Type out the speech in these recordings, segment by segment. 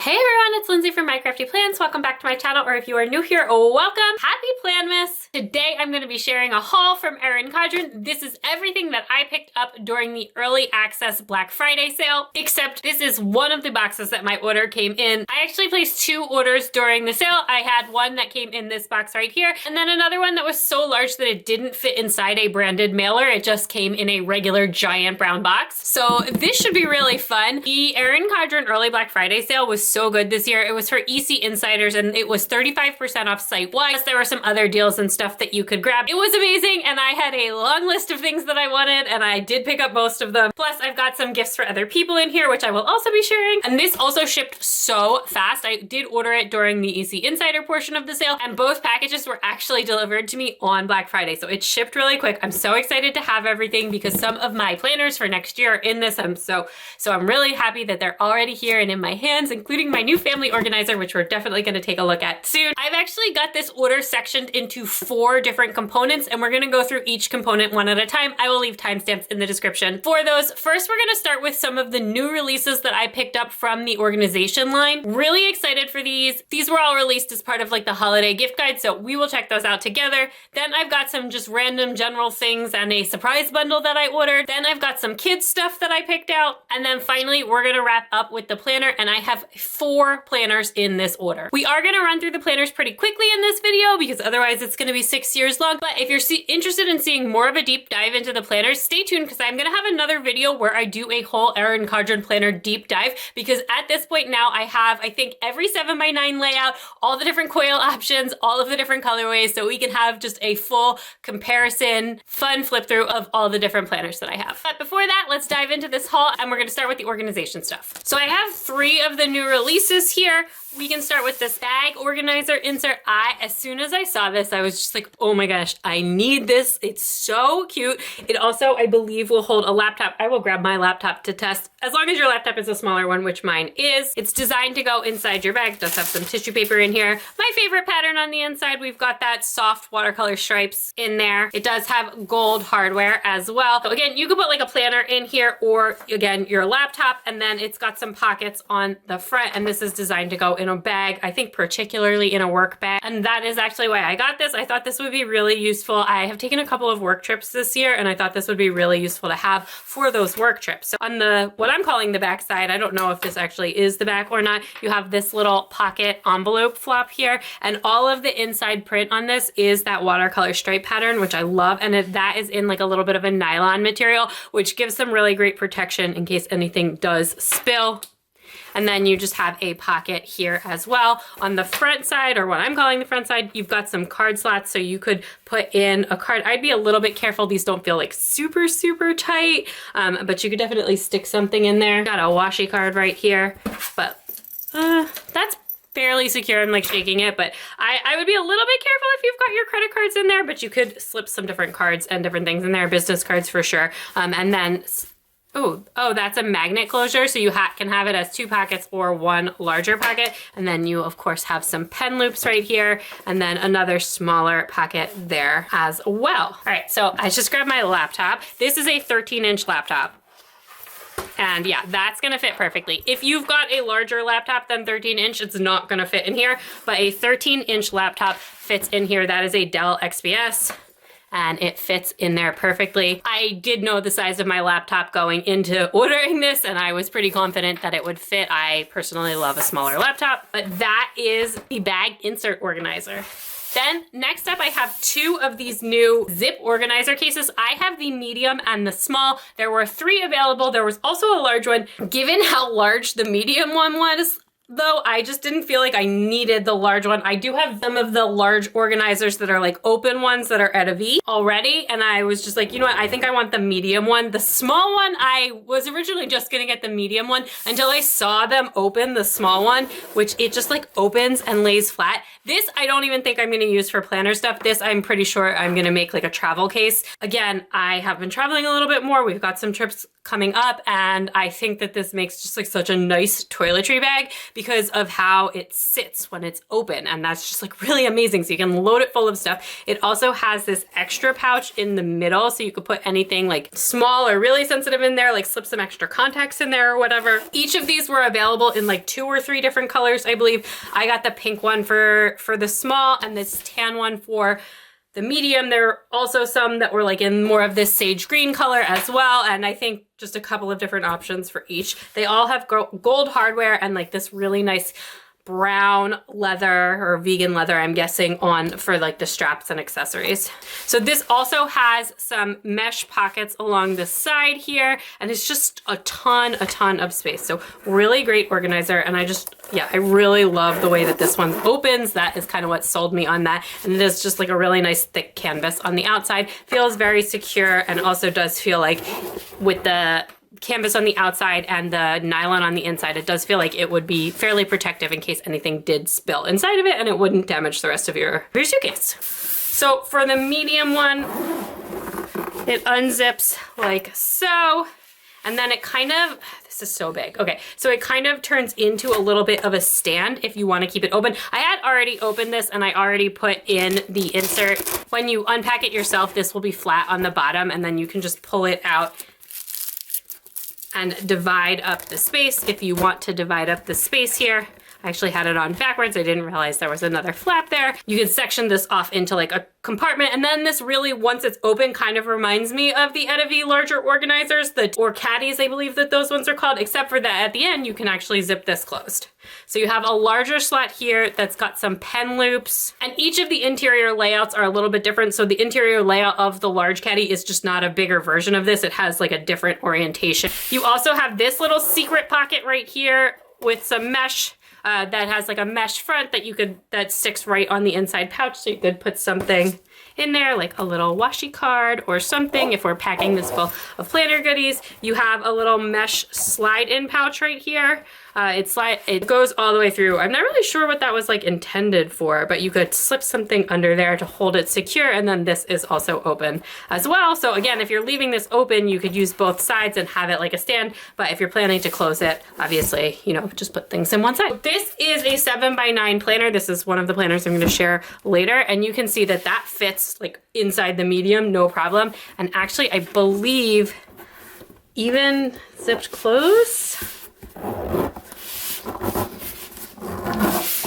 Hey everyone, it's Lindsay from My Crafty Plans. Welcome back to my channel, or if you are new here, welcome. Happy PLANMAS! Today I'm going to be sharing a haul from Erin Condren. This is everything that I picked up during the early access Black Friday sale, except this is one of the boxes that my order came in. I actually placed two orders during the sale. I had one that came in this box right here, and then another one that was so large that it didn't fit inside a branded mailer. It just came in a regular giant brown box. So this should be really fun. The Erin Condren early Black Friday sale was so good this year. It was for EC Insiders and it was 35% off site-wide. Plus there were some other deals and stuff that you could grab. It was amazing, and I had a long list of things that I wanted, and I did pick up most of them. Plus I've got some gifts for other people in here, which I will also be sharing. And this also shipped so fast. I did order it during the EC Insider portion of the sale, and both packages were actually delivered to me on Black Friday. So it shipped really quick. I'm so excited to have everything because some of my planners for next year are in this. So I'm really happy that they're already here and in my hands, including my new family organizer, which we're definitely going to take a look at soon. I've actually got this order sectioned into 4 different components, and we're going to go through each component one at a time. I will leave timestamps in the description for those. First, we're going to start with some of the new releases that I picked up from the organization line. Really excited for these. These were all released as part of like the holiday gift guide, so we will check those out together. Then I've got some just random general things and a surprise bundle that I ordered. Then I've got some kids stuff that I picked out. And then finally, we're going to wrap up with the planner, and I have 4 planners in this order. We are going to run through the planners pretty quickly in this video because otherwise it's going to be 6 years long. But if you're interested in seeing more of a deep dive into the planners, stay tuned because I'm going to have another video where I do a whole Erin Condren planner deep dive, because at this point now I have, I think, every 7x9 layout, all the different coil options, all of the different colorways, so we can have just a full comparison, fun flip through of all the different planners that I have. But before that, let's dive into this haul, and we're going to start with the organization stuff. So I have 3 of the new releases here. We can start with this bag organizer insert. As soon as I saw this, I was just like, oh my gosh, I need this. It's so cute. It also, I believe, will hold a laptop. I will grab my laptop to test, as long as your laptop is a smaller one, which mine is. It's designed to go inside your bag. It does have some tissue paper in here. My favorite pattern on the inside, we've got that soft watercolor stripes in there. It does have gold hardware as well. So again, you could put like a planner in here, or again, your laptop, and then it's got some pockets on the front, and this is designed to go in a bag, I think particularly in a work bag. And that is actually why I got this. I thought this would be really useful. I have taken a couple of work trips this year, and I thought this would be really useful to have for those work trips. So on the, what I'm calling the back side, I don't know if this actually is the back or not, you have this little pocket envelope flap here, and all of the inside print on this is that watercolor stripe pattern, which I love, and that is in like a little bit of a nylon material, which gives some really great protection in case anything does spill. And then you just have a pocket here as well. On the front side, or what I'm calling the front side, you've got some card slots, so you could put in a card. I'd be a little bit careful. These don't feel like super, super tight, but you could definitely stick something in there. Got a washi card right here, but that's fairly secure. I'm like shaking it, but I would be a little bit careful if you've got your credit cards in there, but you could slip some different cards and different things in there, business cards for sure. And then oh, that's a magnet closure, so you can have it as 2 pockets or 1 larger pocket. And then you, of course, have some pen loops right here, and then another smaller pocket there as well. All right, so I just grabbed my laptop. This is a 13-inch laptop. And yeah, that's gonna fit perfectly. If you've got a larger laptop than 13-inch, it's not gonna fit in here, but a 13-inch laptop fits in here. That is a Dell XPS. And it fits in there perfectly. I did know the size of my laptop going into ordering this, and I was pretty confident that it would fit. I personally love a smaller laptop, but that is the bag insert organizer. Then next up, I have 2 of these new zip organizer cases. I have the medium and the small. There were 3 available. There was also a large one. Given how large the medium one was, though, I just didn't feel like I needed the large one. I do have some of the large organizers that are like open ones that are at a V already, and I was just like, you know what, I think I want the medium one. The small one, I was originally just gonna get the medium one until I saw them open the small one, which it just like opens and lays flat. This I don't even think I'm gonna use for planner stuff. This I'm pretty sure I'm gonna make like a travel case. Again, I have been traveling a little bit more. We've got some trips coming up, and I think that this makes just like such a nice toiletry bag because of how it sits when it's open, and that's just like really amazing. So you can load it full of stuff. It also has this extra pouch in the middle, so you could put anything like small or really sensitive in there, like slip some extra contacts in there or whatever. Each of these were available in like 2 or 3 different colors, I believe. I got the pink one for the small and this tan one for the medium. There are also some that were like in more of this sage green color as well, and I think just a couple of different options for each. They all have gold hardware and like this really nice brown leather or vegan leather, I'm guessing, on for like the straps and accessories. So this also has some mesh pockets along the side here, and it's just a ton of space. So really great organizer, and I really love the way that this one opens. That is kind of what sold me on that. And it is just like a really nice thick canvas on the outside. Feels very secure, and also does feel like with the canvas on the outside and the nylon on the inside, it does feel like it would be fairly protective in case anything did spill inside of it, and it wouldn't damage the rest of your suitcase. So for the medium one, it unzips like so, and then it kind of, this is so big. Okay, so it kind of turns into a little bit of a stand if you want to keep it open. I had already opened this and I already put in the insert. When you unpack it yourself, this will be flat on the bottom, and then you can just pull it out and divide up the space if you want to divide up the space here. I actually had it on backwards. I didn't realize there was another flap there. You can section this off into like a compartment, and then this really, once it's open, kind of reminds me of the Edevi larger organizers, or caddies, I believe that those ones are called, except for that at the end, you can actually zip this closed. So you have a larger slot here that's got some pen loops, and each of the interior layouts are a little bit different. So the interior layout of the large caddy is just not a bigger version of this. It has like a different orientation. You also have this little secret pocket right here with some mesh that has like a mesh front that sticks right on the inside pouch, so you could put something in there, like a little washi card or something if we're packing this full of planner goodies. You have a little mesh slide-in pouch right here. It goes all the way through. I'm not really sure what that was like intended for, but you could slip something under there to hold it secure, and then this is also open as well. So again, if you're leaving this open, you could use both sides and have it like a stand, but if you're planning to close it, obviously, you know, just put things in one side. This is a 7x9 planner. This is one of the planners I'm going to share later, and you can see that that fits like inside the medium, no problem. And actually, I believe even zipped close.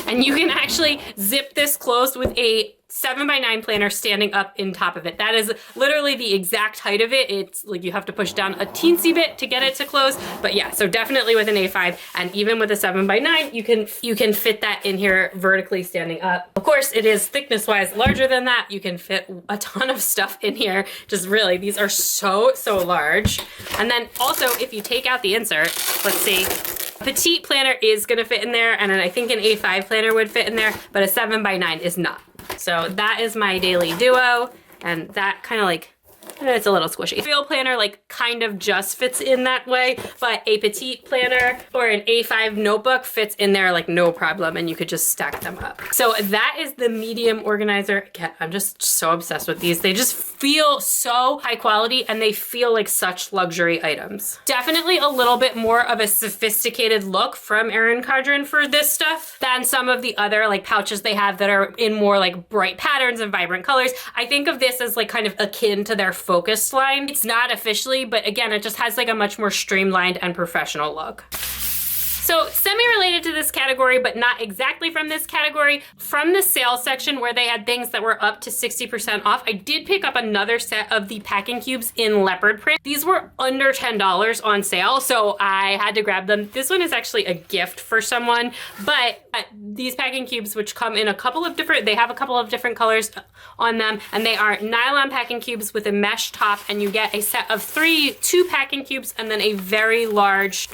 And you can actually zip this closed with a 7x9 planner standing up in top of it. That is literally the exact height of it. It's like you have to push down a teensy bit to get it to close. But yeah, so definitely with an A5 and even with a 7x9, you can fit that in here vertically standing up. Of course, it is thickness wise larger than that. You can fit a ton of stuff in here. Just really, these are so large. And then also if you take out the insert, let's see, petite planner is gonna fit in there, and I think an A5 planner would fit in there, but a 7x9 is not. So that is my daily duo, and that kind of like, it's a little squishy. Real planner like kind of just fits in that way, but a petite planner or an A5 notebook fits in there like no problem, and you could just stack them up. So that is the medium organizer. Again, I'm just so obsessed with these. They just feel so high quality, and they feel like such luxury items. Definitely a little bit more of a sophisticated look from Erin Condren for this stuff than some of the other like pouches they have that are in more like bright patterns and vibrant colors. I think of this as like kind of akin to their focused line. It's not officially, but again, it just has like a much more streamlined and professional look. So semi-related to this category, but not exactly from this category, from the sales section where they had things that were up to 60% off, I did pick up another set of the packing cubes in leopard print. These were under $10 on sale, so I had to grab them. This one is actually a gift for someone, but these packing cubes, which come in they have a couple of different colors on them, and they are nylon packing cubes with a mesh top, and you get a set of two packing cubes and then a very large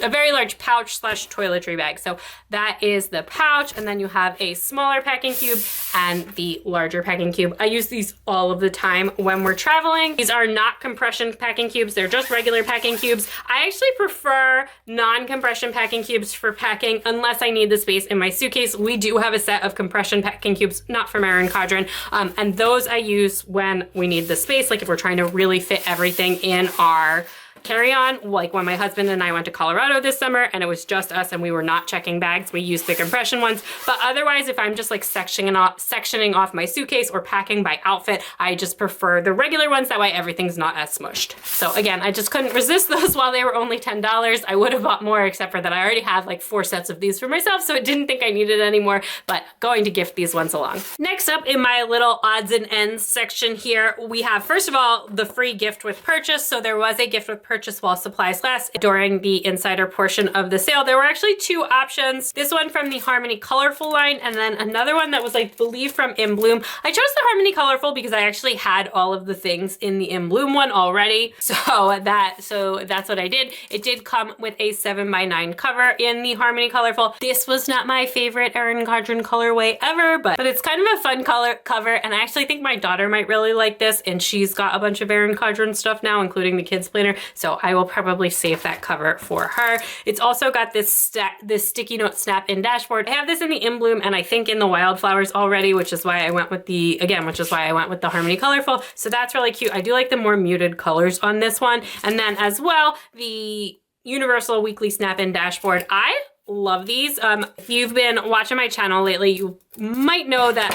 pouch / toiletry bag. So that is the pouch, and then you have a smaller packing cube and the larger packing cube. I use these all of the time when we're traveling. These are not compression packing cubes, they're just regular packing cubes. I actually prefer non-compression packing cubes for packing unless I need the space in my suitcase. We do have a set of compression packing cubes, not from Erin Condren, and those I use when we need the space, like if we're trying to really fit everything in our carry-on, like when my husband and I went to Colorado this summer and it was just us and we were not checking bags, we used the compression ones. But otherwise, if I'm just like sectioning off my suitcase or packing by outfit, I just prefer the regular ones. That way everything's not as smushed. So again, I just couldn't resist those while they were only $10. I would have bought more, except for that I already have like 4 sets of these for myself, so I didn't think I needed any more, but going to gift these ones along. Next up in my little odds and ends section here, we have, first of all, the free gift with purchase. So there was a gift with purchase while supplies last. During the insider portion of the sale, there were actually 2 options. This one from the Harmony Colorful line, and then another one that was, I believe, from In Bloom. I chose the Harmony Colorful because I actually had all of the things in the In Bloom one already. So that's what I did. It did come with a 7x9 cover in the Harmony Colorful. This was not my favorite Erin Condren colorway ever, but it's kind of a fun color cover, and I actually think my daughter might really like this, and she's got a bunch of Erin Condren stuff now, including the kids planner, so I will probably save that cover for her. It's also got this sticky note snap-in dashboard. I have this in the In Bloom and I think in the Wildflowers already, which is why I went with the Harmony Colorful. So that's really cute. I do like the more muted colors on this one. And then as well, the Universal Weekly Snap-in Dashboard. I love these. If you've been watching my channel lately, you might know that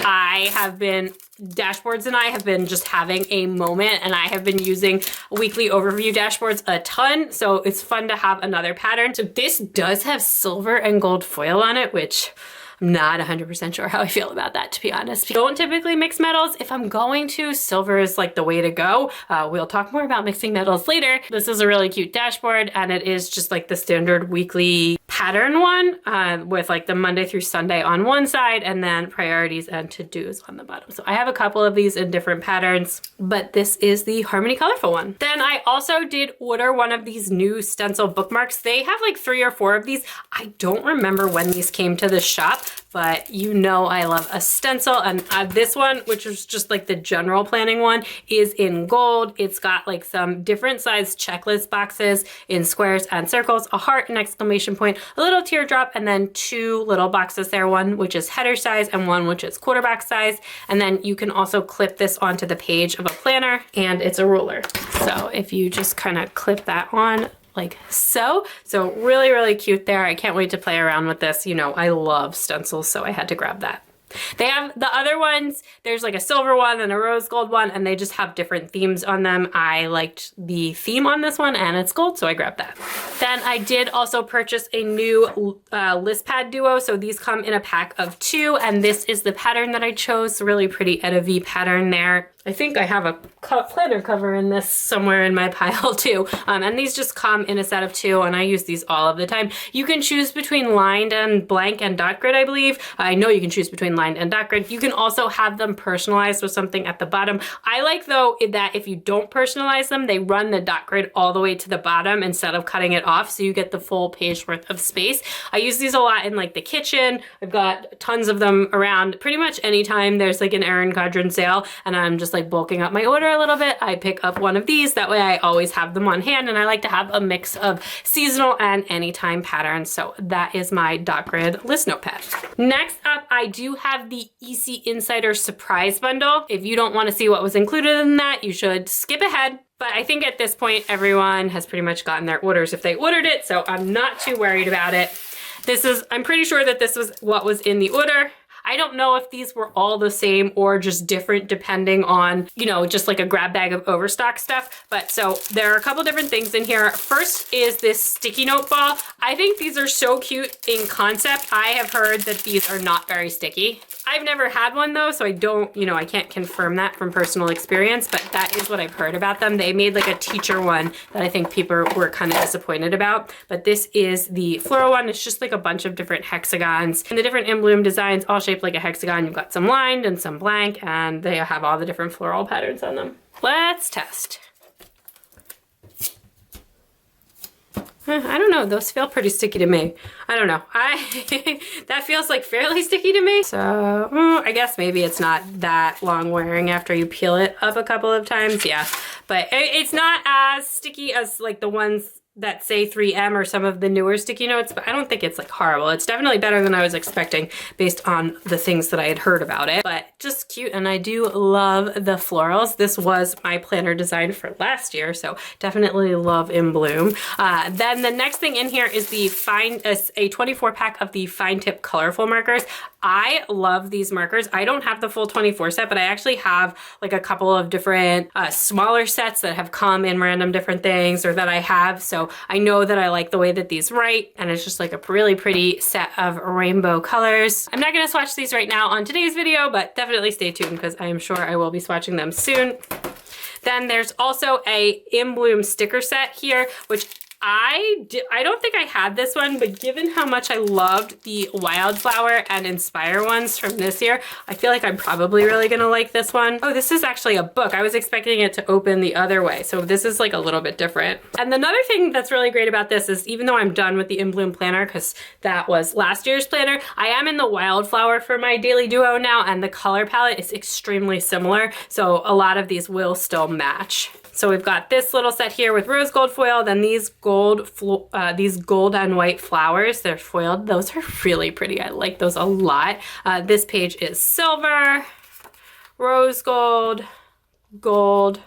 Dashboards and I have been just having a moment, and I have been using weekly overview dashboards a ton. So it's fun to have another pattern. So this does have silver and gold foil on it, which I'm not 100% sure how I feel about that, to be honest. I don't typically mix metals. If I'm going to, silver is like the way to go. We'll talk more about mixing metals later. This is a really cute dashboard, and it is just like the standard weekly pattern one with like the Monday through Sunday on one side and then priorities and to-dos on the bottom. So I have a couple of these in different patterns, but this is the Harmony Colorful one. Then I also did order one of these new stencil bookmarks. They have like 3 or 4 of these. I don't remember when these came to the shop, but you know I love a stencil, and this one, which is just like the general planning one, is in gold. It's got like some different size checklist boxes in squares and circles, a heart, an exclamation point, a little teardrop, and then 2 little boxes there, one which is header size and one which is quarterback size. And then you can also clip this onto the page of a planner, and it's a ruler. So if you just kind of clip that on like so. So really, really cute there. I can't wait to play around with this. You know, I love stencils, so I had to grab that. They have the other ones, there's like a silver one and a rose gold one, and they just have different themes on them. I liked the theme on this one, and it's gold, so I grabbed that. Then I did also purchase a new list pad duo. So these come in a pack of 2, and this is the pattern that I chose. Really pretty Etta V pattern there. I think I have a planner cover in this somewhere in my pile too. And these just come in a set of 2, and I use these all of the time. You can choose between lined and blank and dot grid, I believe. I know you can choose between lined and dot grid. You can also have them personalized with something at the bottom. I like though that if you don't personalize them, they run the dot grid all the way to the bottom instead of cutting it off, so you get the full page worth of space. I use these a lot in like the kitchen. I've got tons of them around. Pretty much anytime there's like an Erin Condren sale and I'm just like bulking up my order a little bit, I pick up one of these. That way I always have them on hand, and I like to have a mix of seasonal and anytime patterns. So that is my dot grid list notepad. Next up, I do have the EC Insider Surprise Bundle. If you don't want to see what was included in that, you should skip ahead. But I think at this point, everyone has pretty much gotten their orders if they ordered it, so I'm not too worried about it. I'm pretty sure that this was what was in the order. I don't know if these were all the same or just different depending on, you know, just like a grab bag of overstock stuff. But so there are a couple different things in here. First is this sticky note ball. I think these are so cute in concept. I have heard that these are not very sticky. I've never had one though, so I don't, you know, I can't confirm that from personal experience, but that is what I've heard about them. They made like a teacher one that I think people were kind of disappointed about, but this is the floral one. It's just like a bunch of different hexagons and the different In Bloom designs all shaped like a hexagon. You've got some lined and some blank, and they have all the different floral patterns on them. Let's test. I don't know, those feel pretty sticky to me. I don't know, that feels like fairly sticky to me. So I guess maybe it's not that long wearing after you peel it up a couple of times, yeah. But it's not as sticky as like the ones that say 3M or some of the newer sticky notes, but I don't think it's like horrible. It's definitely better than I was expecting based on the things that I had heard about it, but just cute. And I do love the florals. This was my planner design for last year, so definitely love In Bloom. Then the next thing in here is the a 24 pack of the fine tip colorful markers. I love these markers. I don't have the full 24 set, but I actually have like a couple of different smaller sets that have come in random different things or that I have. So I know that I like the way that these write, and it's just like a really pretty set of rainbow colors. I'm not gonna swatch these right now on today's video, but definitely stay tuned because I am sure I will be swatching them soon. Then there's also a In Bloom sticker set here, which I don't think I had this one, but given how much I loved the Wildflower and Inspire ones from this year, I feel like I'm probably really gonna like this one. Oh, this is actually a book. I was expecting it to open the other way, so this is like a little bit different. And another thing that's really great about this is even though I'm done with the In Bloom planner, because that was last year's planner, I am in the Wildflower for my daily duo now, and the color palette is extremely similar, so a lot of these will still match. So we've got this little set here with rose gold foil, then these gold and white flowers. They're foiled. Those are really pretty. I like those a lot. This page is silver, rose gold, gold,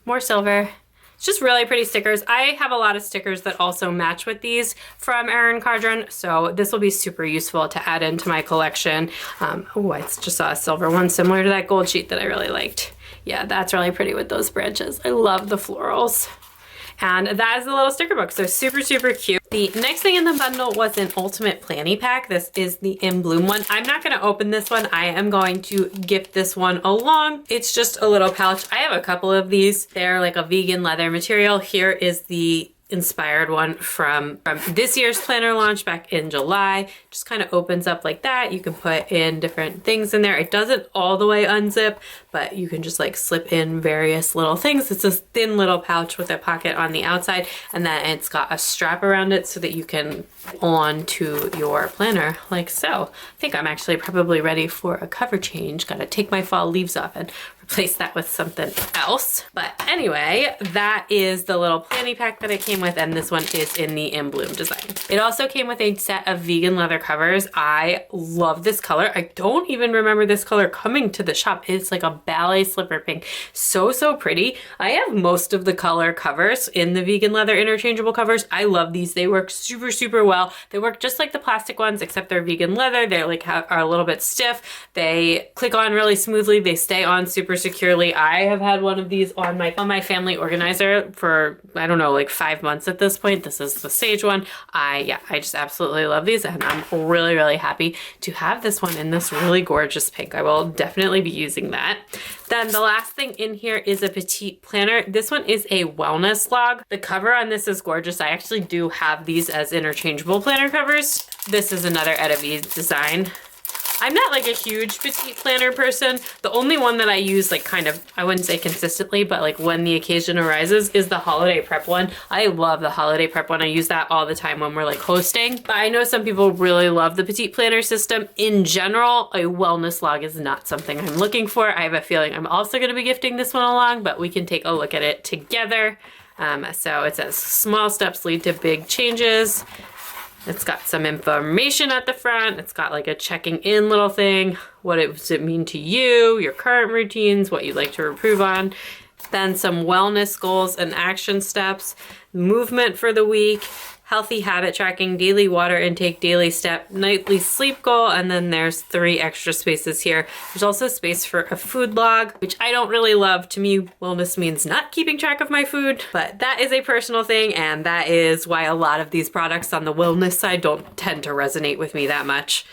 more silver. It's just really pretty stickers. I have a lot of stickers that also match with these from Erin Condren, so this will be super useful to add into my collection. Oh, I just saw a silver one similar to that gold sheet that I really liked. Yeah, that's really pretty with those branches. I love the florals. And that is the little sticker book, so super, super cute. The next thing in the bundle was an Ultimate Planny Pack. This is the In Bloom one. I'm not gonna open this one. I am going to gift this one along. It's just a little pouch. I have a couple of these. They're like a vegan leather material. Here is the inspired one from this year's planner launch back in July. Just kind of opens up like that. You can put in different things in there. It doesn't all the way unzip, but you can just like slip in various little things. It's this thin little pouch with a pocket on the outside, and then it's got a strap around it so that you can on to your planner like so. I think I'm actually probably ready for a cover change. Gotta take my fall leaves off and replace that with something else. But anyway, that is the little planning pack that it came with, and this one is in the In Bloom design. It also came with a set of vegan leather covers. I love this color. I don't even remember this color coming to the shop. It's like a ballet slipper pink. So, so pretty. I have most of the color covers in the vegan leather interchangeable covers. I love these. They work super, super well. They work just like the plastic ones, except they're vegan leather. They're like are a little bit stiff. They click on really smoothly. They stay on super securely. I have had one of these on my family organizer for, I don't know, like 5 months at this point. This is the Sage one. I just absolutely love these, and I'm really, really happy to have this one in this really gorgeous pink. I will definitely be using that. Then the last thing in here is a petite planner. This one is a wellness log. The cover on this is gorgeous. I actually do have these as interchangeable planner covers. This is another Edaviz design. I'm not like a huge petite planner person. The only one that I use like kind of, I wouldn't say consistently, but like when the occasion arises is the holiday prep one. I love the holiday prep one. I use that all the time when we're like hosting. But I know some people really love the petite planner system. In general, a wellness log is not something I'm looking for. I have a feeling I'm also gonna be gifting this one along, but we can take a look at it together. So it says small steps lead to big changes. It's got some information at the front. It's got like a checking in little thing. What does it mean to you, your current routines, what you'd like to improve on. Then some wellness goals and action steps, movement for the week, healthy habit tracking, daily water intake, daily step, nightly sleep goal, and then there's 3 extra spaces here. There's also space for a food log, which I don't really love. To me, wellness means not keeping track of my food, but that is a personal thing, and that is why a lot of these products on the wellness side don't tend to resonate with me that much.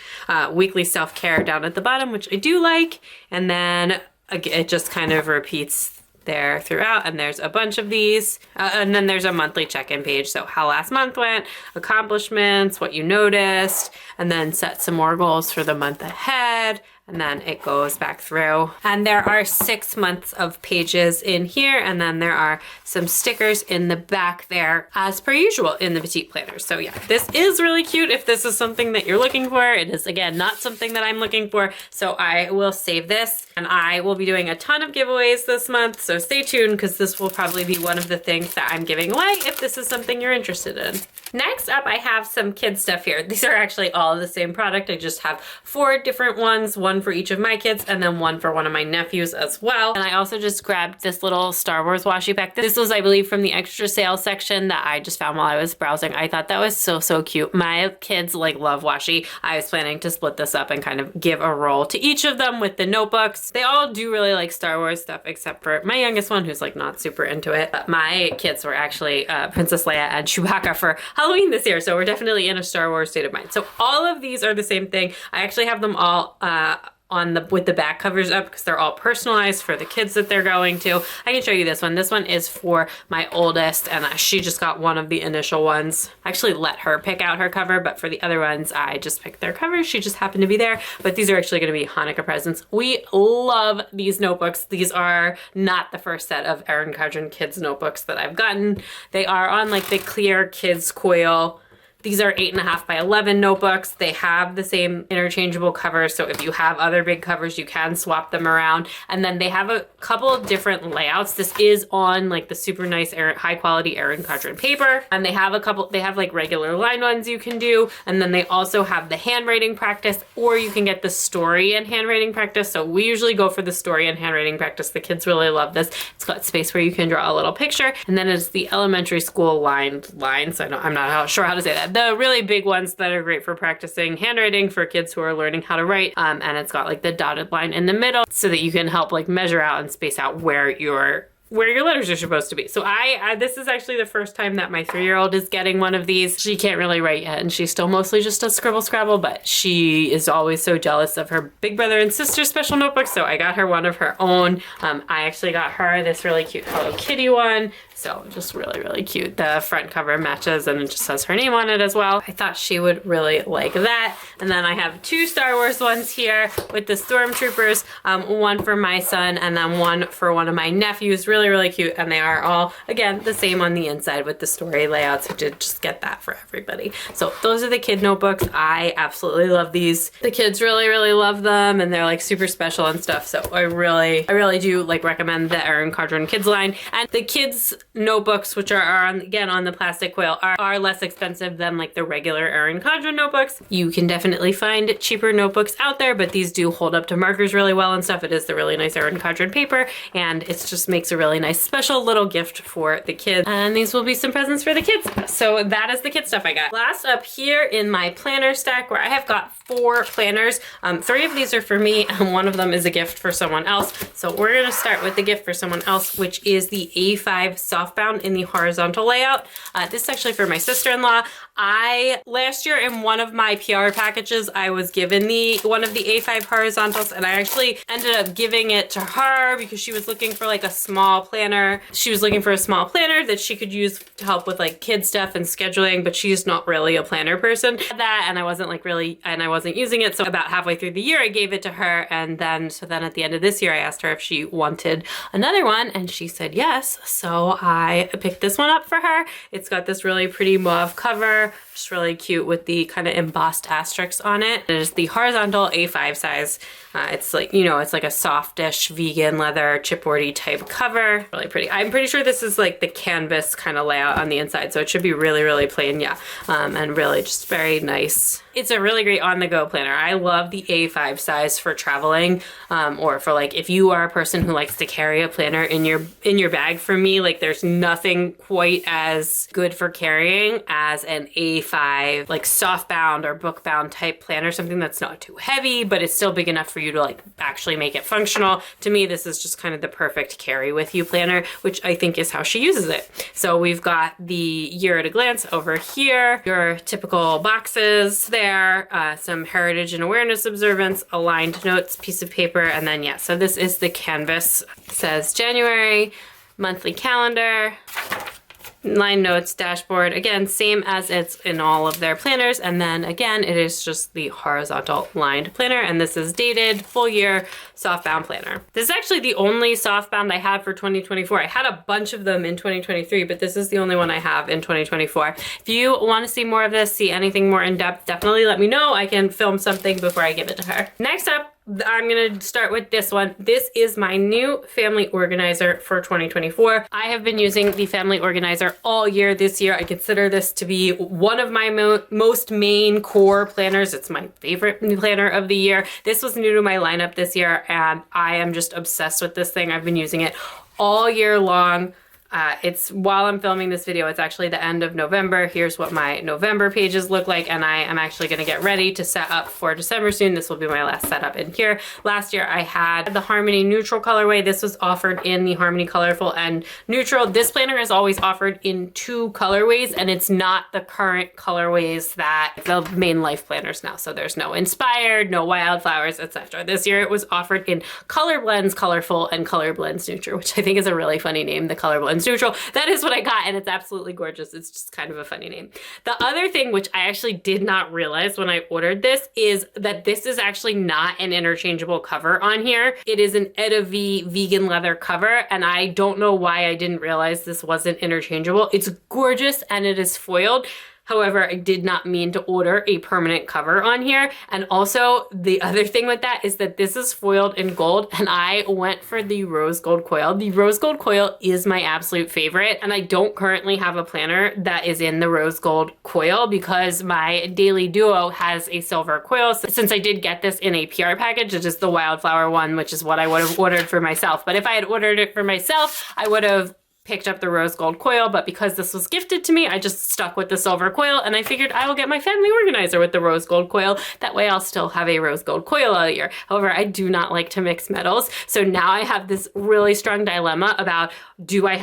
Weekly self-care down at the bottom, which I do like, and then it just kind of repeats there throughout, and there's a bunch of these, and then there's a monthly check-in page, so how last month went, accomplishments, what you noticed, and then set some more goals for the month ahead, and then it goes back through. And there are 6 months of pages in here, and then there are some stickers in the back there as per usual in the petite planners. So yeah, this is really cute if this is something that you're looking for. It is, again, not something that I'm looking for, so I will save this, and I will be doing a ton of giveaways this month, so stay tuned because this will probably be one of the things that I'm giving away if this is something you're interested in. Next up, I have some kid stuff here. These are actually all the same product. I just have 4 different ones, one for each of my kids and then one for one of my nephews as well. And I also just grabbed this little Star Wars washi pack. This was, I believe, from the extra sale section that I just found while I was browsing. I thought that was so cute. My kids like love washi. I was planning to split this up and kind of give a roll to each of them with the notebooks. They all do really like Star Wars stuff except for my youngest one who's like not super into it. But my kids were actually Princess Leia and Chewbacca for Halloween this year, so we're definitely in a Star Wars state of mind. So all of these are the same thing. I actually have them all with the back covers up because they're all personalized for the kids that they're going to. I can show you this one. This one is for my oldest, and she just got one of the initial ones. I actually let her pick out her cover, but for the other ones, I just picked their covers. She just happened to be there, but these are actually going to be Hanukkah presents. We love these notebooks. These are not the first set of Erin Condren kids notebooks that I've gotten. They are on like the clear kids coil. These are 8.5 by 11 notebooks. They have the same interchangeable covers, so if you have other big covers, you can swap them around. And then they have a couple of different layouts. This is on like the super nice high quality Erin Condren paper, and they have like regular line ones you can do, and then they also have the handwriting practice, or you can get the story and handwriting practice. So we usually go for the story and handwriting practice. The kids really love this. It's got space where you can draw a little picture, and then it's the elementary school lined lines. I'm not sure how to say that. The really big ones that are great for practicing handwriting for kids who are learning how to write. And it's got like the dotted line in the middle so that you can help like measure out and space out where your letters are supposed to be. So this is actually the first time that my 3-year-old is getting one of these. She can't really write yet, and she still mostly just does scribble scrabble, but she is always so jealous of her big brother and sister special notebooks, so I got her one of her own. I actually got her this really cute Hello Kitty one. So just really cute. The front cover matches and it just says her name on it as well. I thought she would really like that. And then I have 2 Star Wars ones here with the Stormtroopers, one for my son and then one for one of my nephews. Really cute. And they are all, again, the same on the inside with the story layouts. I did just get that for everybody. So those are the kid notebooks. I absolutely love these. The kids really love them, and they're like super special and stuff. So I really do like recommend the Erin Condren kids line. And the kids notebooks, which are again on the plastic foil, are less expensive than like the regular Erin Condren notebooks. You can definitely find cheaper notebooks out there, but these do hold up to markers really well and stuff. It is the really nice Erin Condren paper, and it just makes a really nice special little gift for the kids. And these will be some presents for the kids. So that is the kid stuff I got. Last up here in my planner stack, where I have got 4 planners. 3 of these are for me, and 1 of them is a gift for someone else. So we're gonna start with the gift for someone else, which is the A5 softbound in the horizontal layout. This is actually for my sister-in-law. Last year in one of my PR packages, I was given one of the A5 horizontals, and I actually ended up giving it to her because she was looking for like a small planner. She was looking for a small planner that she could use to help with like kid stuff and scheduling, but she's not really a planner person. And I wasn't using it. So about halfway through the year, I gave it to her. And then at the end of this year, I asked her if she wanted another one, and she said yes. So I picked this one up for her. It's got this really pretty mauve cover, just really cute with the kind of embossed asterisks on it. It is the horizontal A5 size. It's like, it's like a softish vegan leather chipboardy type cover. Really pretty. I'm pretty sure this is like the canvas kind of layout on the inside, so it should be really plain, yeah. And really just very nice. It's a really great on-the-go planner. I love the A5 size for traveling, or for like if you are a person who likes to carry a planner in your bag. For me, like there's nothing quite as good for carrying as an A5 like softbound or bookbound type planner, something that's not too heavy, but it's still big enough for you to like actually make it functional. To me, this is just kind of the perfect carry with you planner, which I think is how she uses it. So we've got the year at a glance over here, your typical boxes there, some heritage and awareness observance, aligned notes, piece of paper, and then yeah, so this is the canvas. It says January, monthly calendar, line notes, dashboard, again, same as it's in all of their planners. And then again, it is just the horizontal lined planner. And this is dated full year softbound planner. This is actually the only softbound I have for 2024. I had a bunch of them in 2023, but this is the only one I have in 2024. If you want to see more of this, see anything more in depth, definitely let me know. I can film something before I give it to her. Next up, I'm gonna start with this one. This is my new family organizer for 2024. I have been using the family organizer all year this year. I consider this to be one of my most main core planners. It's my favorite planner of the year. This was new to my lineup this year, and I am just obsessed with this thing. I've been using it all year long. It's while I'm filming this video, it's actually the end of November. Here's what my November pages look like, and I am actually gonna get ready to set up for December soon. This will be my last setup in here. Last year I had the Harmony Neutral colorway. This was offered in the Harmony Colorful and Neutral. This planner is always offered in 2 colorways, and it's not the current colorways that the main life planners now. So there's no Inspired, no Wildflowers, etc. This year it was offered in Color Blends Colorful and Color Blends Neutral, which I think is a really funny name, the Color Blends Neutral. That is what I got, and it's absolutely gorgeous. It's just kind of a funny name. The other thing, which I actually did not realize when I ordered this, is that this is actually not an interchangeable cover on here. It is an Eda V vegan leather cover, and I don't know why I didn't realize this wasn't interchangeable. It's gorgeous, and it is foiled. However, I did not mean to order a permanent cover on here. And also the other thing with that is that this is foiled in gold, and I went for the rose gold coil. The rose gold coil is my absolute favorite, and I don't currently have a planner that is in the rose gold coil because my Daily Duo has a silver coil. So since I did get this in a PR package, it is the Wildflower one, which is what I would have ordered for myself. But if I had ordered it for myself, I would have picked up the rose gold coil, but because this was gifted to me, I just stuck with the silver coil, and I figured I will get my family organizer with the rose gold coil. That way I'll still have a rose gold coil all year. However, I do not like to mix metals, so now I have this really strong dilemma about do I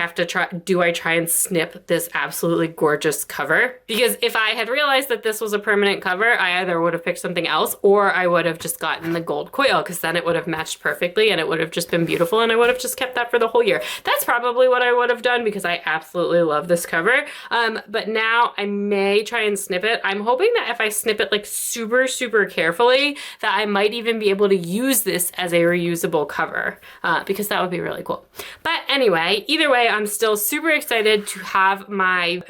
try and snip this absolutely gorgeous cover? Because if I had realized that this was a permanent cover, I either would have picked something else or I would have just gotten the gold coil, because then it would have matched perfectly and it would have just been beautiful, and I would have just kept that for the whole year. That's probably what I would have done because I absolutely love this cover. But now I may try and snip it. I'm hoping that if I snip it like super, super carefully, that I might even be able to use this as a reusable cover, because that would be really cool. But anyway, either way, I'm still super excited to have my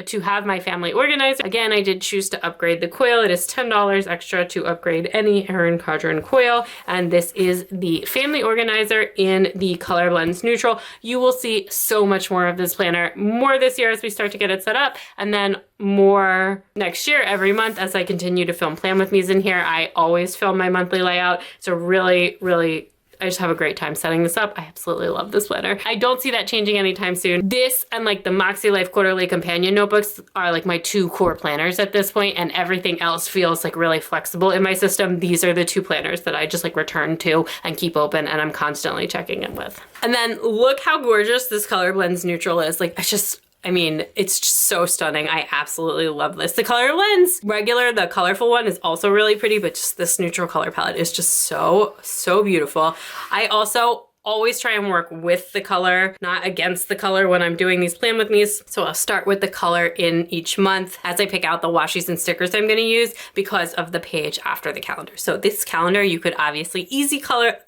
family organizer. Again, I did choose to upgrade the coil. It is $10 extra to upgrade any Erin Condren coil, and this is the family organizer in the Color Blends Neutral. You will see so much more of this planner, more this year as we start to get it set up, and then more next year every month as I continue to film Plan With Me's in here. I always film my monthly layout. It's a really, really, I just have a great time setting this up. I absolutely love this planner. I don't see that changing anytime soon. This and like the Moxie Life Quarterly Companion Notebooks are like my 2 core planners at this point, and everything else feels like really flexible in my system. These are the 2 planners that I just like return to and keep open, and I'm constantly checking in with. And then look how gorgeous this Color Blends Neutral is. Like, I mean, it's just so stunning. I absolutely love this. The Color Blends regular, the colorful one, is also really pretty, but just this neutral color palette is just so, so beautiful. I also always try and work with the color, not against the color when I'm doing these Plan With Me's. So I'll start with the color in each month as I pick out the washies and stickers I'm gonna use because of the page after the calendar. So this calendar, you could obviously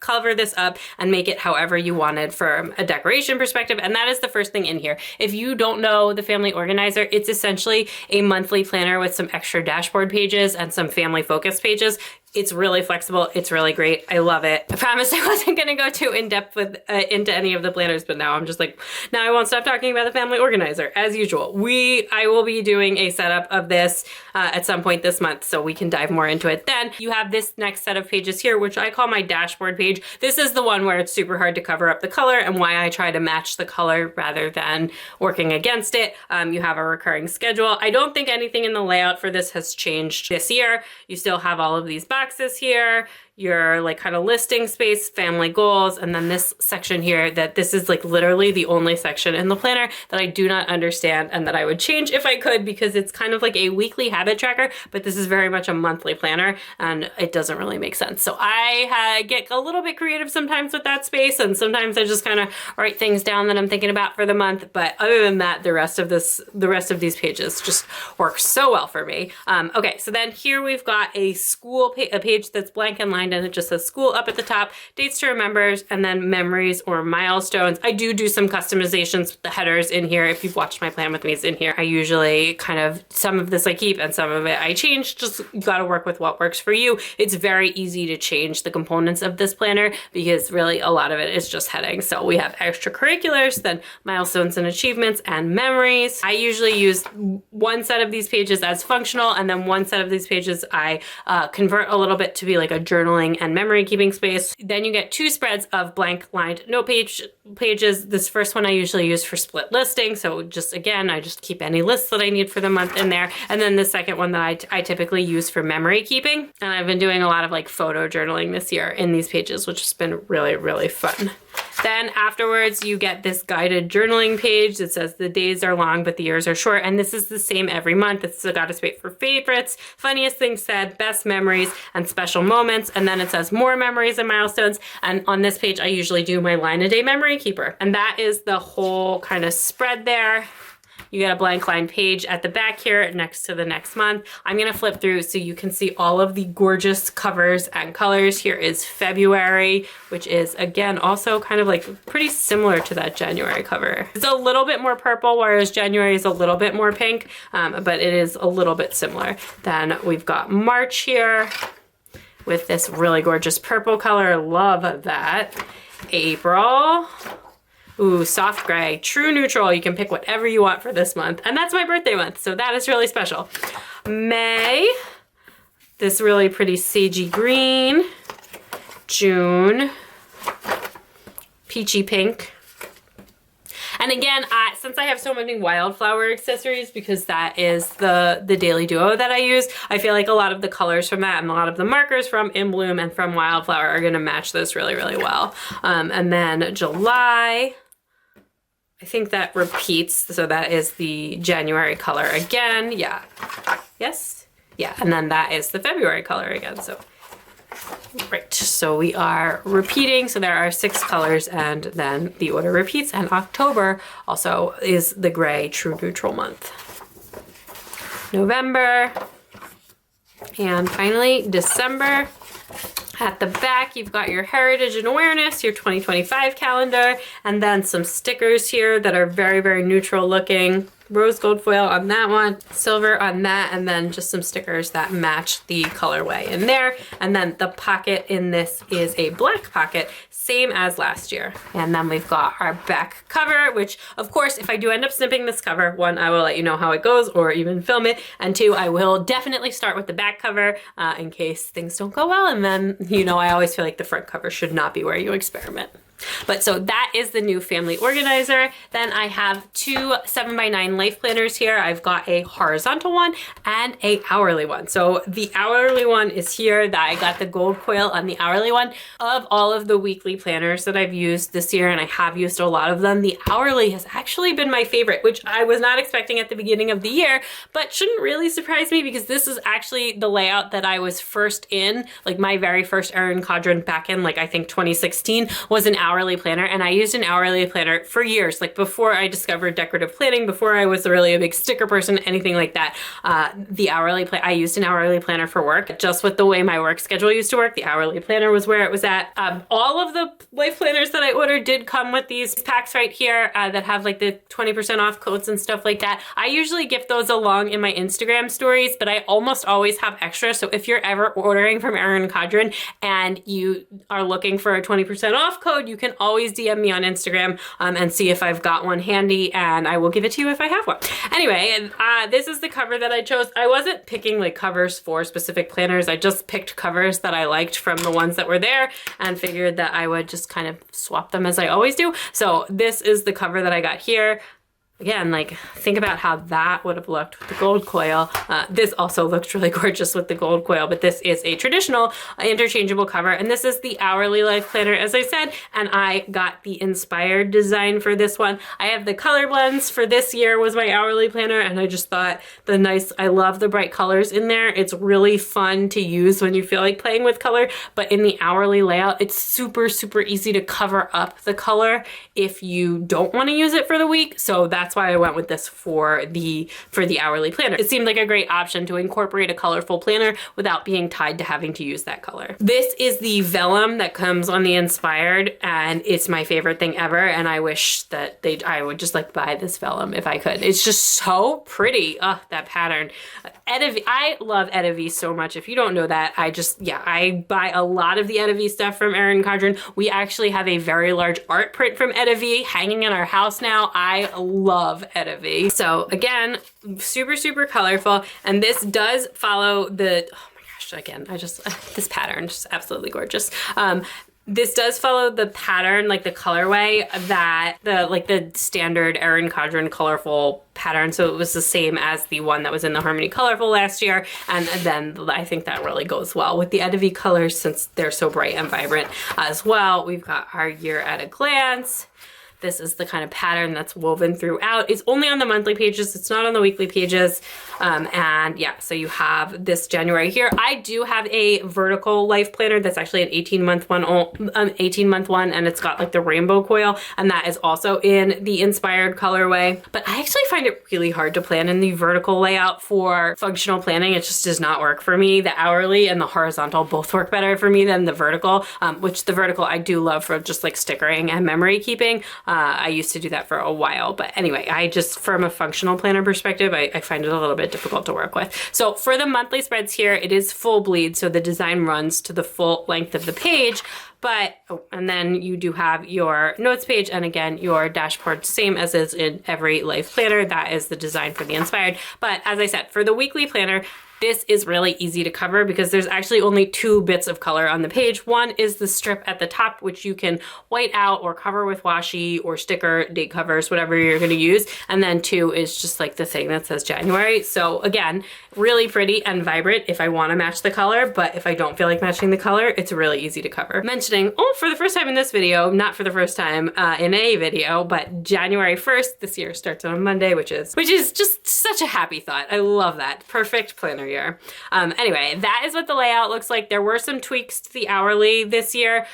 cover this up and make it however you wanted from a decoration perspective. And that is the first thing in here. If you don't know the family organizer, it's essentially a monthly planner with some extra dashboard pages and some family focus pages. It's really flexible. It's really great. I love it. I promised I wasn't going to go too in depth with into any of the planners, but now I'm just like, now I won't stop talking about the family organizer as usual. I will be doing a setup of this at some point this month, so we can dive more into it then. You have this next set of pages here, which I call my dashboard page. This is the one where it's super hard to cover up the color and why I try to match the color rather than working against it. You have a recurring schedule. I don't think anything in the layout for this has changed this year. You still have all of these boxes here. your like kind of listing space, family goals, and then this section here that this is like literally the only section in the planner that I do not understand and that I would change if I could, because it's kind of like a weekly habit tracker, but this is very much a monthly planner and it doesn't really make sense. So I get a little bit creative sometimes with that space, and sometimes I just kind of write things down that I'm thinking about for the month. But other than that, the rest of these pages just work so well for me. Okay, so then here we've got a page that's blank and lined, and it just says school up at the top, dates to remember, and then memories or milestones. I do some customizations with the headers in here. If you've watched my plan with me, it's in here. I usually kind of, some of this I keep and some of it I change. Just gotta work with what works for you. It's very easy to change the components of this planner because really a lot of it is just heading. So we have extracurriculars, then milestones and achievements, and memories. I usually use one set of these pages as functional, and then one set of these pages I convert a little bit to be like a journaling and memory keeping space. Then you get 2 spreads of blank lined note pages. This first one I usually use for split listing. So just again, I just keep any lists that I need for the month in there. And then the second one that I typically use for memory keeping. And I've been doing a lot of like photo journaling this year in these pages, which has been really, really fun. Then afterwards, you get this guided journaling page that says the days are long, but the years are short. And this is the same every month. It's got a space for favorites, funniest things said, best memories, and special moments. And then it says more memories and milestones. And on this page, I usually do my line a day memory keeper. And that is the whole kind of spread there. You get a blank line page at the back here next to the next month. I'm gonna flip through so you can see all of the gorgeous covers and colors. Here is February, which is again also kind of like pretty similar to that January cover. It's a little bit more purple, whereas January is a little bit more pink, but it is a little bit similar. Then we've got March here with this really gorgeous purple color. Love that. April. Ooh, soft gray, true neutral. You can pick whatever you want for this month. And that's my birthday month, so that is really special. May, this really pretty sagey green. June, peachy pink. And again, since I have so many wildflower accessories, because that is the daily duo that I use, I feel like a lot of the colors from that and a lot of the markers from In Bloom and from Wildflower are gonna match this really, really well. And then July, I think that repeats, so that is the January color again. Yeah, yes, yeah, and then that is the February color again, so. Right, so we are repeating, so there are 6 colors and then the order repeats, and October also is the gray true neutral month. November, and finally December. At the back, you've got your Heritage and Awareness, your 2025 calendar, and then some stickers here that are very, very neutral looking. Rose gold foil on that one, silver on that, and then just some stickers that match the colorway in there. And then the pocket in this is a black pocket, same as last year. And then we've got our back cover, which of course, if I do end up snipping this cover, 1, I will let you know how it goes or even film it. And 2, I will definitely start with the back cover in case things don't go well. And then, you know, I always feel like the front cover should not be where you experiment. But so that is the new family organizer. Then I have 2 7x9 life planners here. I've got a horizontal one and a hourly one. So the hourly one is here. That I got the gold foil on the hourly one. Of all of the weekly planners that I've used this year, and I have used a lot of them, the hourly has actually been my favorite, which I was not expecting at the beginning of the year, but shouldn't really surprise me because this is actually the layout that I was first in. Like my very first Erin Condren back in like I think 2016 was an hourly planner, and I used an hourly planner for years, like before I discovered decorative planning, before I was really a big sticker person, anything like that. I used an hourly planner for work. Just with the way my work schedule used to work, the hourly planner was where it was at. All of the life planners that I ordered did come with these packs right here that have like the 20% off codes and stuff like that. I usually gift those along in my Instagram stories, but I almost always have extra. So if you're ever ordering from Erin Condren and you are looking for a 20% off code, you can always DM me on Instagram and see if I've got one handy, and I will give it to you if I have one. Anyway, this is the cover that I chose. I wasn't picking like covers for specific planners. I just picked covers that I liked from the ones that were there and figured that I would just kind of swap them as I always do. So this is the cover that I got here. again, like think about how that would have looked with the gold coil. This also looks really gorgeous with the gold coil, but this is a traditional interchangeable cover, and this is the Hourly Life Planner, as I said, and I got the inspired design for this one. I have the color blends for this year was my Hourly Planner, and I just thought I love the bright colors in there. It's really fun to use when you feel like playing with color, but in the hourly layout, it's super, super easy to cover up the color if you don't want to use it for the week. So that's why I went with this for the hourly planner. It seemed like a great option to incorporate a colorful planner without being tied to having to use that color. This is the vellum that comes on the inspired, and it's my favorite thing ever, and I wish that I would just like buy this vellum if I could. It's just so pretty. Oh, that pattern. I love Edavi so much. If you don't know that, I buy a lot of the Edavi stuff from Erin Condren. We actually have a very large art print from Edavi hanging in our house now. I love Edavi. So again, super, super colorful. And this does follow the, oh my gosh, again, this pattern is just absolutely gorgeous. This does follow the pattern, like the colorway that the standard Erin Condren colorful pattern. So it was the same as the one that was in the Harmony Colorful last year. And then I think that really goes well with the Edavi colors since they're so bright and vibrant as well. We've got our Year at a Glance. This is the kind of pattern that's woven throughout. It's only on the monthly pages. It's not on the weekly pages. And yeah, so you have this January here. I do have a vertical life planner that's actually an 18-month one, and it's got like the rainbow coil, and that is also in the inspired colorway. But I actually find it really hard to plan in the vertical layout for functional planning. It just does not work for me. The hourly and the horizontal both work better for me than the vertical, which the vertical I do love for just like stickering and memory keeping. I used to do that for a while, but anyway, from a functional planner perspective, I find it a little bit difficult to work with. So for the monthly spreads here, it is full bleed, so the design runs to the full length of the page. But, and then you do have your notes page, and again, your dashboard, same as is in every life planner. That is the design for the inspired. But as I said, for the weekly planner, this is really easy to cover because there's actually only 2 bits of color on the page. One is the strip at the top, which you can white out or cover with washi or sticker, date covers, whatever you're gonna use. And then 2 is just like the thing that says January. So again, really pretty and vibrant if I wanna match the color, but if I don't feel like matching the color, it's really easy to cover. Mentioning, for the first time in this video, not for the first time in a video, but January 1st this year starts on a Monday, which is just such a happy thought. I love that. Perfect planner year. Anyway, that is what the layout looks like. There were some tweaks to the hourly this year,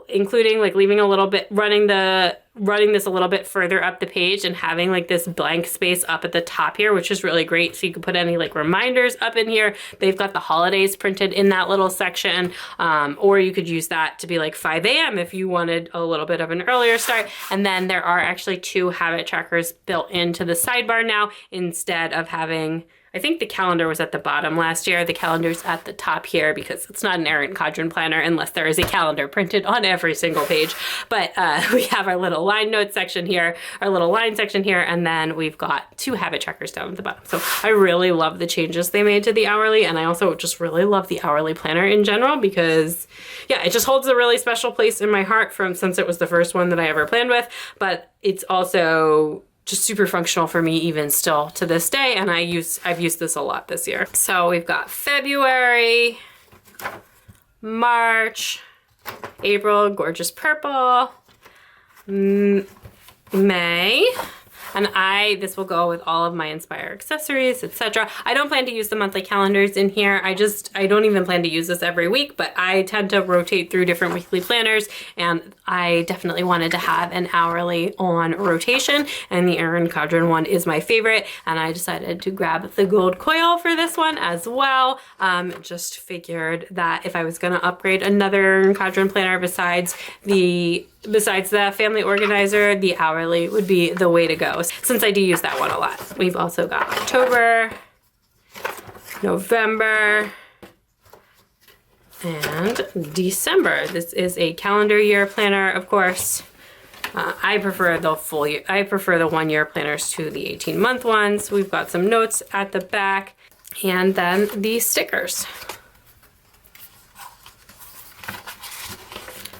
including like leaving a little bit, running this a little bit further up the page and having like this blank space up at the top here, which is really great. So you can put any like reminders up in here. They've got the holidays printed in that little section, or you could use that to be like 5 a.m. if you wanted a little bit of an earlier start. And then there are actually 2 habit trackers built into the sidebar now instead of having, I think the calendar was at the bottom last year. The calendar's at the top here because it's not an Erin Condren planner unless there is a calendar printed on every single page. But we have our little line note section here, our little line section here, and then we've got 2 habit trackers down at the bottom. So I really love the changes they made to the hourly, and I also just really love the hourly planner in general because, yeah, it just holds a really special place in my heart since it was the first one that I ever planned with, but it's also just super functional for me even still to this day, and I've used this a lot this year. So we've got February, March, April, gorgeous purple, May, and this will go with all of my Inspire accessories, etc. I don't plan to use the monthly calendars in here. I don't even plan to use this every week, but I tend to rotate through different weekly planners, and I definitely wanted to have an hourly on rotation, and the Erin Condren one is my favorite, and I decided to grab the gold coil for this one as well. Just figured that if I was gonna upgrade another Erin Condren planner besides the family organizer, the hourly would be the way to go, since I do use that one a lot. We've also got October, November, and December. This is a calendar year planner, of course. I prefer the full year. I prefer the 1-year planners to the 18-month ones. We've got some notes at the back, and then the stickers.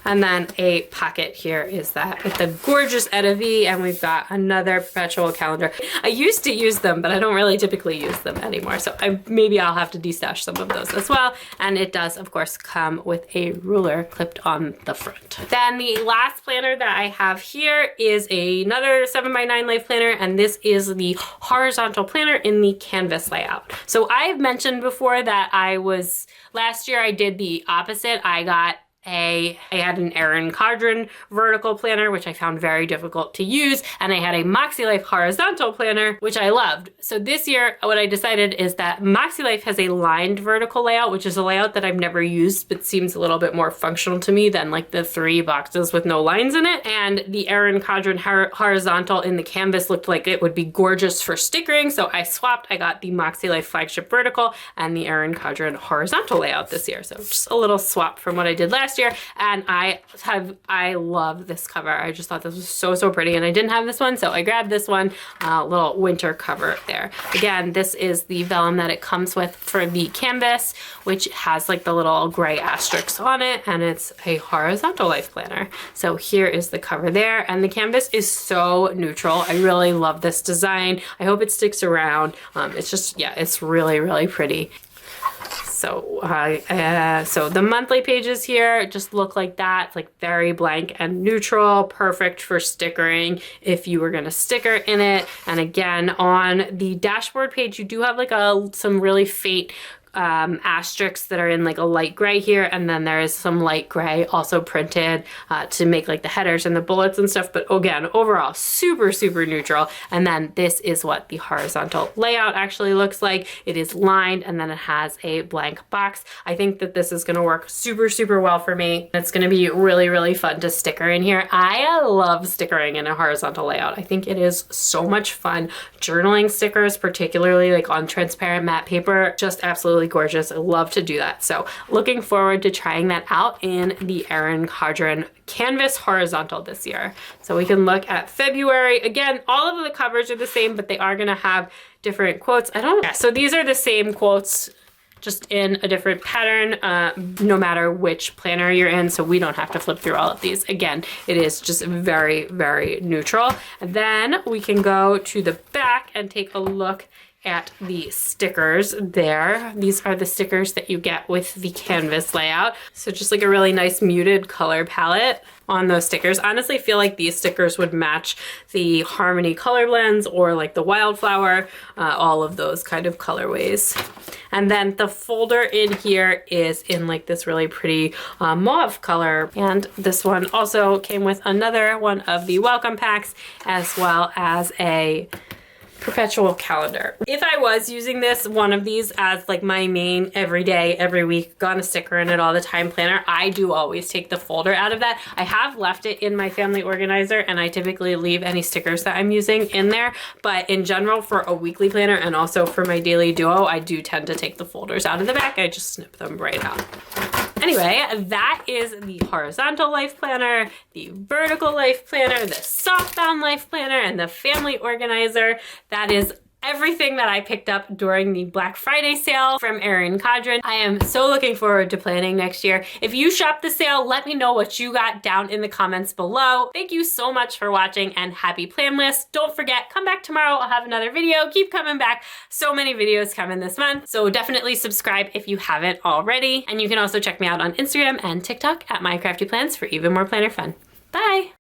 And then a pocket here is that with the gorgeous Etta V, and we've got another perpetual calendar. I used to use them, but I don't really typically use them anymore. So maybe I'll have to destash some of those as well. And it does, of course, come with a ruler clipped on the front. Then the last planner that I have here is another 7x9 life planner, and this is the horizontal planner in the canvas layout. So I've mentioned before that last year I did the opposite. I had an Erin Condren vertical planner, which I found very difficult to use, and I had a MoxieLife horizontal planner, which I loved. So this year, what I decided is that MoxieLife has a lined vertical layout, which is a layout that I've never used, but seems a little bit more functional to me than like the 3 boxes with no lines in it. And the Erin Condren horizontal in the canvas looked like it would be gorgeous for stickering, so I swapped. I got the MoxieLife flagship vertical and the Erin Condren horizontal layout this year. So just a little swap from what I did last year, and I love this cover. I just thought this was so pretty, and I didn't have this one, so I grabbed this one, little winter cover there. Again, this is the vellum that it comes with for the canvas, which has like the little gray asterisks on it, and it's a horizontal life planner. So here is the cover there, and the canvas is so neutral. I really love this design. I hope it sticks around. It's just, yeah, it's really pretty. So, so the monthly pages here just look like that. It's like very blank and neutral, perfect for stickering if you were gonna sticker in it. And again, on the dashboard page, you do have like some really faint asterisks that are in like a light gray here, and then there is some light gray also printed to make like the headers and the bullets and stuff. But again, overall super neutral. And then this is what the horizontal layout actually looks like. It is lined, and then it has a blank box. I think that this is going to work super well for me. It's going to be really fun to sticker in here. I love stickering in a horizontal layout. I think it is so much fun. Journaling stickers, particularly like on transparent matte paper, just absolutely gorgeous. I love to do that. So looking forward to trying that out in the Erin Condren canvas horizontal this year. So we can look at February. Again, all of the covers are the same, but they are going to have different quotes. So these are the same quotes, just in a different pattern, no matter which planner you're in, so we don't have to flip through all of these. Again, it is just very neutral. And then we can go to the back and take a look at the stickers there. These are the stickers that you get with the canvas layout. So just like a really nice muted color palette on those stickers. Honestly, feel like these stickers would match the Harmony color blends or like the Wildflower, all of those kind of colorways. And then the folder in here is in like this really pretty mauve color. And this one also came with another one of the welcome packs, as well as a perpetual calendar. If I was using one of these as like my main every day, every week, gonna sticker in it all the time planner, I do always take the folder out of that. I have left it in my family organizer, and I typically leave any stickers that I'm using in there. But in general, for a weekly planner and also for my daily duo, I do tend to take the folders out of the back. I just snip them right out. Anyway, that is the horizontal life planner, the vertical life planner, the softbound life planner, and the family organizer. That is everything that I picked up during the Black Friday sale from Erin Condren. I am so looking forward to planning next year. If you shop the sale, let me know what you got down in the comments below. Thank you so much for watching, and happy PLANMAS. Don't forget, come back tomorrow. I'll have another video. Keep coming back. So many videos coming this month. So definitely subscribe if you haven't already. And you can also check me out on Instagram and TikTok at My Crafty Plans for even more planner fun. Bye.